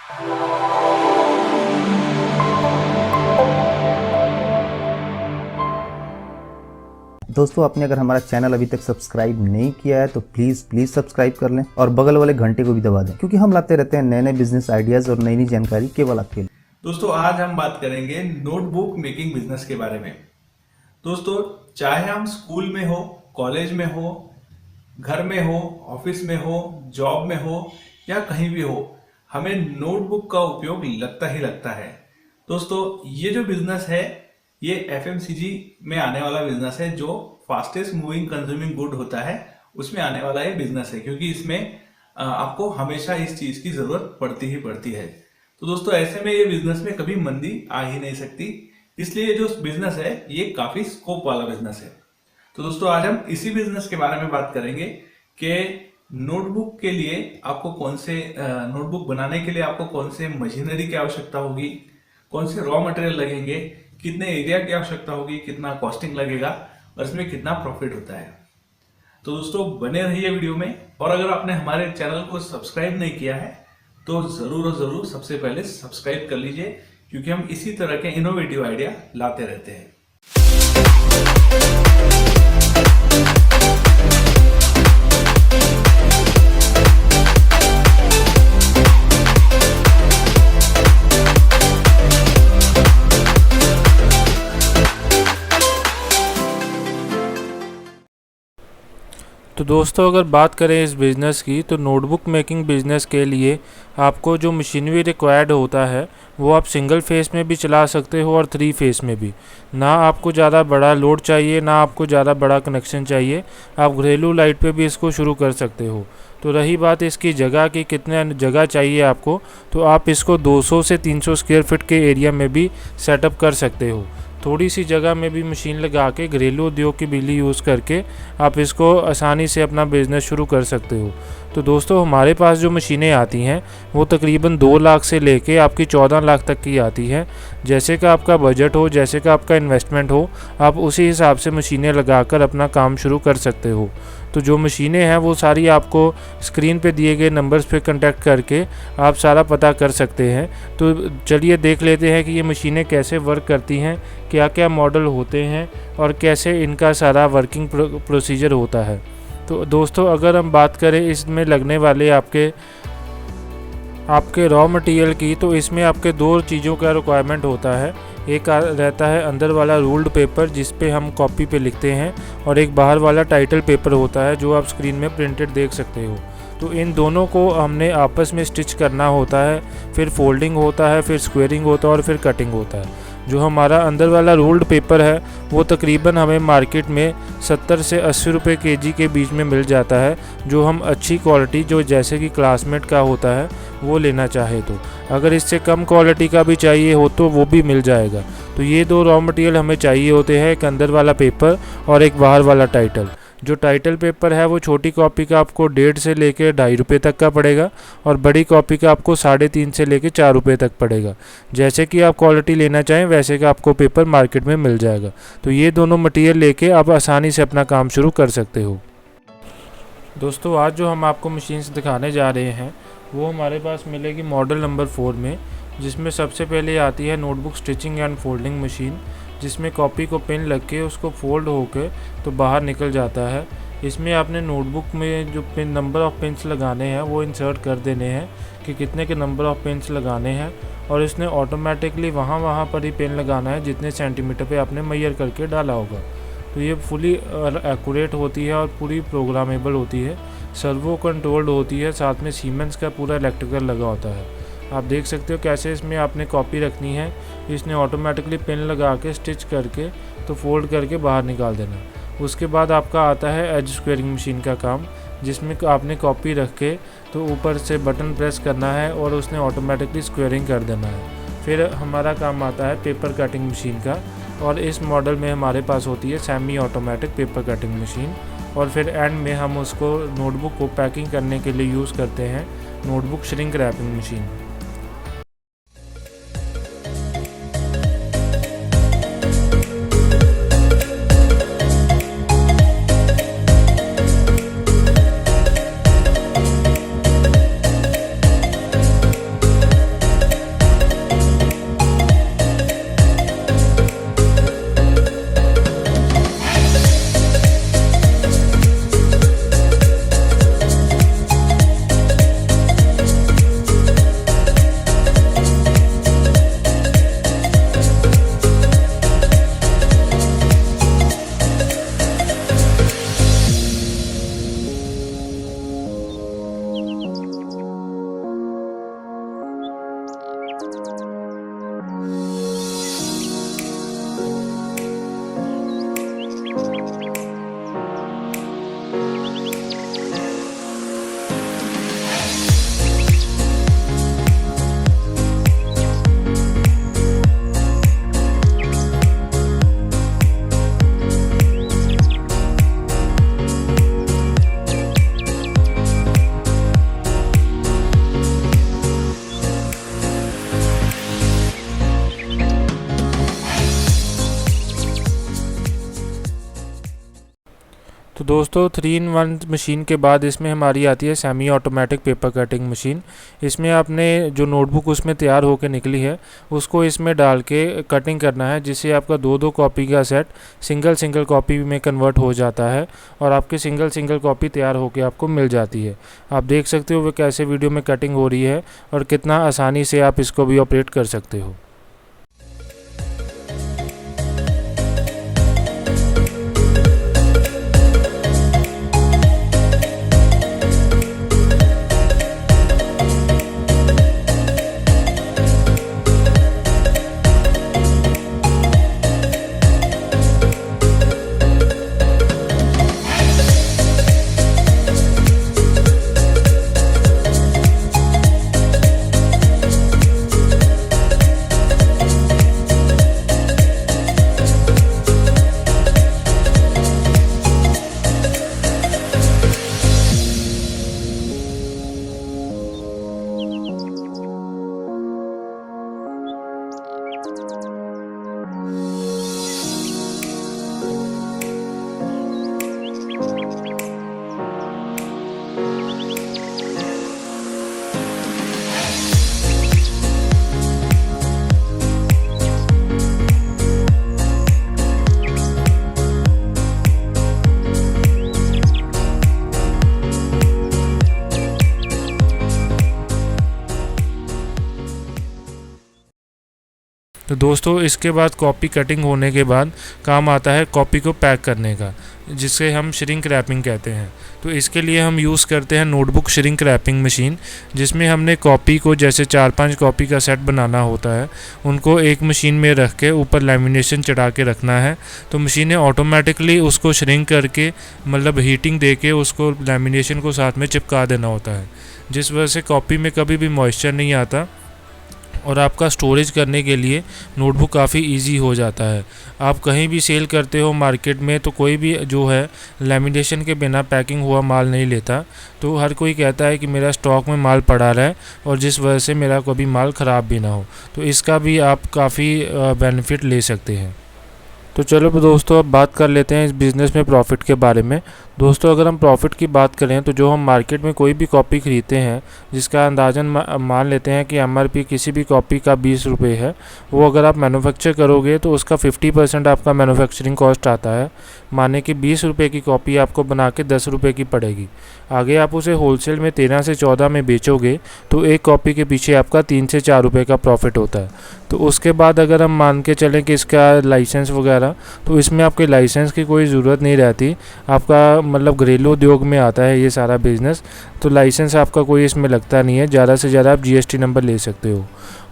दोस्तों, आपने अगर हमारा चैनल अभी तक सब्सक्राइब नहीं किया है तो प्लीज सब्सक्राइब कर लें और बगल वाले घंटे को भी दबा दें, क्योंकि हम लाते रहते हैं नए नए बिजनेस आइडियाज और नई नई जानकारी केवल आपके लिए। दोस्तों, आज हम बात करेंगे नोटबुक मेकिंग बिजनेस के बारे में। दोस्तों, चाहे हम स्कूल में हो, कॉलेज में हो, घर में हो, ऑफिस में हो, जॉब में हो या कहीं भी हो, हमें नोटबुक का उपयोग लगता ही लगता है। दोस्तों, ये जो बिजनेस है ये एफएमसीजी में आने वाला बिजनेस है, जो फास्टेस्ट मूविंग कंज्यूमिंग गुड होता है उसमें आने वाला ये बिजनेस है, क्योंकि इसमें आपको हमेशा इस चीज की जरूरत पड़ती ही पड़ती है। तो दोस्तों, ऐसे में ये बिजनेस में कभी मंदी आ ही नहीं सकती, इसलिए जो बिजनेस है ये काफी स्कोप वाला बिजनेस है। तो दोस्तों, आज हम इसी बिजनेस के बारे में बात करेंगे कि नोटबुक के लिए आपको कौन से नोटबुक बनाने के लिए आपको कौन से मशीनरी की आवश्यकता होगी, कौन से रॉ मटेरियल लगेंगे, कितने एरिया की आवश्यकता होगी, कितना कॉस्टिंग लगेगा और इसमें कितना प्रॉफिट होता है। तो दोस्तों, बने रहिए वीडियो में। और अगर आपने हमारे चैनल को सब्सक्राइब नहीं किया है तो जरूर और जरूर सबसे पहले सब्सक्राइब कर लीजिए, क्योंकि हम इसी तरह के इनोवेटिव आइडिया लाते रहते हैं। तो दोस्तों, अगर बात करें इस बिज़नेस की, तो नोटबुक मेकिंग बिज़नेस के लिए आपको जो मशीनरी रिक्वायर्ड होता है वो आप सिंगल फेस में भी चला सकते हो और 3 फेस में भी। ना आपको ज़्यादा बड़ा लोड चाहिए, ना आपको ज़्यादा बड़ा कनेक्शन चाहिए, आप घरेलू लाइट पे भी इसको शुरू कर सकते हो। तो रही बात इसकी जगह की, कितने जगह चाहिए आपको, तो आप इसको 200 से 300 स्क्वायर फीट के एरिया में भी सेटअप कर सकते हो। थोड़ी सी जगह में भी मशीन लगा के घरेलू उद्योग की बिजली यूज़ करके आप इसको आसानी से अपना बिज़नेस शुरू कर सकते हो। तो दोस्तों, हमारे पास जो मशीनें आती हैं वो तकरीबन 2 लाख से लेके आपकी 14 लाख तक की आती है। जैसे का आपका बजट हो, जैसे का आपका इन्वेस्टमेंट हो, आप उसी हिसाब से मशीनें लगाकर अपना काम शुरू कर सकते हो। तो जो मशीनें हैं वो सारी आपको स्क्रीन पे दिए गए नंबर्स पे कांटेक्ट करके आप सारा पता कर सकते हैं। तो चलिए देख लेते हैं कि ये मशीनें कैसे वर्क करती हैं, क्या क्या मॉडल होते हैं और कैसे इनका सारा वर्किंग प्रोसीजर होता है। तो दोस्तों, अगर हम बात करें इसमें लगने वाले आपके रॉ मटेरियल की, तो इसमें आपके 2 चीज़ों का रिक्वायरमेंट होता है। एक रहता है अंदर वाला रूल्ड पेपर जिस पे हम कॉपी पे लिखते हैं, और एक बाहर वाला टाइटल पेपर होता है जो आप स्क्रीन में प्रिंटेड देख सकते हो। तो इन दोनों को हमने आपस में स्टिच करना होता है, फिर फोल्डिंग होता है, फिर स्क्वेयरिंग होता है और फिर कटिंग होता है। जो हमारा अंदर वाला रोल्ड पेपर है वो तकरीबन हमें मार्केट में 70 से 80 रुपये केजी के बीच में मिल जाता है, जो हम अच्छी क्वालिटी, जो जैसे कि क्लासमेट का होता है, वो लेना चाहे तो। अगर इससे कम क्वालिटी का भी चाहिए हो तो वो भी मिल जाएगा। तो ये 2 रॉ मटेरियल हमें चाहिए होते हैं, एक अंदर वाला पेपर और एक बाहर वाला टाइटल। जो टाइटल पेपर है वो छोटी कॉपी का आपको 1.5 से लेकर 2.5 रुपये तक का पड़ेगा, और बड़ी कॉपी का आपको 3.5 से लेकर 4 रुपये तक पड़ेगा। जैसे कि आप क्वालिटी लेना चाहें वैसे का आपको पेपर मार्केट में मिल जाएगा। तो ये दोनों मटेरियल लेके आप आसानी से अपना काम शुरू कर सकते हो। दोस्तों, आज जो हम आपको मशीन्स दिखाने जा रहे हैं वो हमारे पास मिलेगी मॉडल नंबर 4 में, जिसमें सबसे पहले आती है notebook stitching and folding machine, जिसमें कॉपी को पिन लग के उसको फोल्ड होके तो बाहर निकल जाता है। इसमें आपने नोटबुक में जो पिन नंबर ऑफ़ पिन्स लगाने हैं वो इंसर्ट कर देने हैं कि कितने के नंबर ऑफ़ पिन्स लगाने हैं, और इसने ऑटोमेटिकली वहाँ पर ही पिन लगाना है जितने सेंटीमीटर पे आपने मेजर करके डाला होगा। तो ये फुली एक्यूरेट होती है और पूरी प्रोग्रामेबल होती है, सर्वो कंट्रोल्ड होती है, साथ में सीमेंस का पूरा इलेक्ट्रिकल लगा होता है। आप देख सकते हो कैसे इसमें आपने कॉपी रखनी है, इसने ऑटोमेटिकली पिन लगा के स्टिच करके तो फोल्ड करके बाहर निकाल देना। उसके बाद आपका आता है एज स्क्वेयरिंग मशीन का काम, जिसमें आपने कॉपी रख के तो ऊपर से बटन प्रेस करना है और उसने ऑटोमेटिकली स्क्वेयरिंग कर देना है। फिर हमारा काम आता है पेपर कटिंग मशीन का, और इस मॉडल में हमारे पास होती है semi automatic paper cutting machine. और फिर एंड में हम उसको नोटबुक को पैकिंग करने के लिए यूज़ करते हैं नोटबुक श्रिंक रैपिंग मशीन। दोस्तों 3-in-1 मशीन के बाद इसमें हमारी आती है semi automatic paper cutting machine. इसमें आपने जो नोटबुक उसमें तैयार होकर निकली है उसको इसमें डाल के कटिंग करना है, जिससे आपका 2-2 कॉपी का सेट सिंगल कॉपी में कन्वर्ट हो जाता है और आपकी सिंगल कॉपी तैयार होकर आपको मिल जाती है। आप देख सकते हो वो कैसे वीडियो में कटिंग हो रही है और कितना आसानी से आप इसको भी ऑपरेट कर सकते हो। तो दोस्तों इसके बाद कॉपी कटिंग होने के बाद काम आता है कॉपी को पैक करने का, जिसे हम श्रिंक रैपिंग कहते हैं। तो इसके लिए हम यूज़ करते हैं नोटबुक श्रिंक रैपिंग मशीन, जिसमें हमने कॉपी को जैसे 4-5 कॉपी का सेट बनाना होता है, उनको एक मशीन में रख के ऊपर लैमिनेशन चढ़ा के रखना है। तो मशीनें ऑटोमेटिकली उसको श्रिंक करके मतलब हीटिंग दे के उसको लैमिनेशन को साथ में चिपका देना होता है, जिस वजह से कॉपी में कभी भी मॉइस्चर नहीं आता और आपका स्टोरेज करने के लिए नोटबुक काफ़ी इजी हो जाता है। आप कहीं भी सेल करते हो मार्केट में तो कोई भी जो है लैमिनेशन के बिना पैकिंग हुआ माल नहीं लेता। तो हर कोई कहता है कि मेरा स्टॉक में माल पड़ा रहे और जिस वजह से मेरा कभी माल ख़राब भी ना हो। तो इसका भी आप काफ़ी बेनिफिट ले सकते हैं। तो चलो दोस्तों अब बात कर लेते हैं इस बिज़नेस में प्रॉफिट के बारे में। दोस्तों अगर हम प्रॉफिट की बात करें तो जो हम मार्केट में कोई भी कॉपी ख़रीदते हैं जिसका अंदाज़न मान लेते हैं कि MRP किसी भी कॉपी का 20 रुपये है, वो अगर आप मैन्युफैक्चर करोगे तो उसका 50% आपका मैन्युफैक्चरिंग कॉस्ट आता है। माने कि 20 रुपये की कॉपी आपको बना के 10 रुपये की पड़ेगी। आगे आप उसे होलसेल में 13 से 14 में बेचोगे तो एक कॉपी के पीछे आपका 3 से 4 रुपये का प्रॉफिट होता है। तो उसके बाद अगर हम मान के चलें कि इसका लाइसेंस वगैरह, तो इसमें आपके लाइसेंस की कोई ज़रूरत नहीं रहती। आपका मतलब घरेलू उद्योग में आता है ये सारा बिज़नेस, तो लाइसेंस आपका कोई इसमें लगता नहीं है। ज़्यादा से ज़्यादा आप GST नंबर ले सकते हो।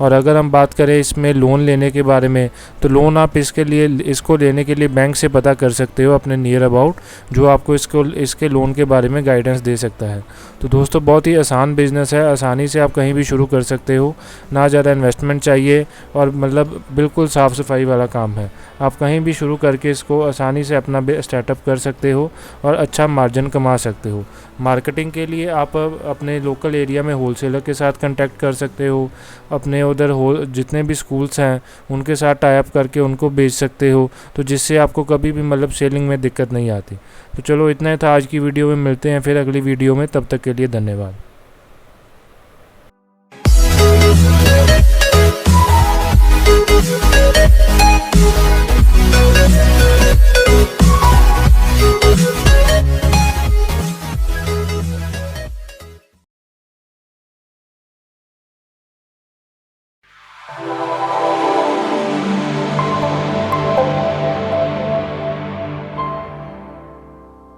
और अगर हम बात करें इसमें लोन लेने के बारे में, तो लोन आप इसको लेने के लिए बैंक से पता कर सकते हो अपने नियर अबाउट, जो आपको इसके लोन के बारे में गाइडेंस दे सकता है। तो दोस्तों बहुत ही आसान बिज़नेस है, आसानी से आप कहीं भी शुरू कर सकते हो। ना ज़्यादा इन्वेस्टमेंट चाहिए और मतलब बिल्कुल साफ़ सफाई वाला काम है। आप कहीं भी शुरू करके इसको आसानी से अपना स्टार्टअप कर सकते हो और अच्छा मार्जिन कमा सकते हो। मार्केटिंग के लिए आप अपने लोकल एरिया में होलसेलर के साथ कांटेक्ट कर सकते हो। अपने उधर जितने भी स्कूल्स हैं उनके साथ टाई अप करके उनको बेच सकते हो, तो जिससे आपको कभी भी मतलब सेलिंग में दिक्कत नहीं आती। तो चलो इतना ही था आज की वीडियो में, मिलते हैं फिर अगली वीडियो में, तब तक के लिए धन्यवाद।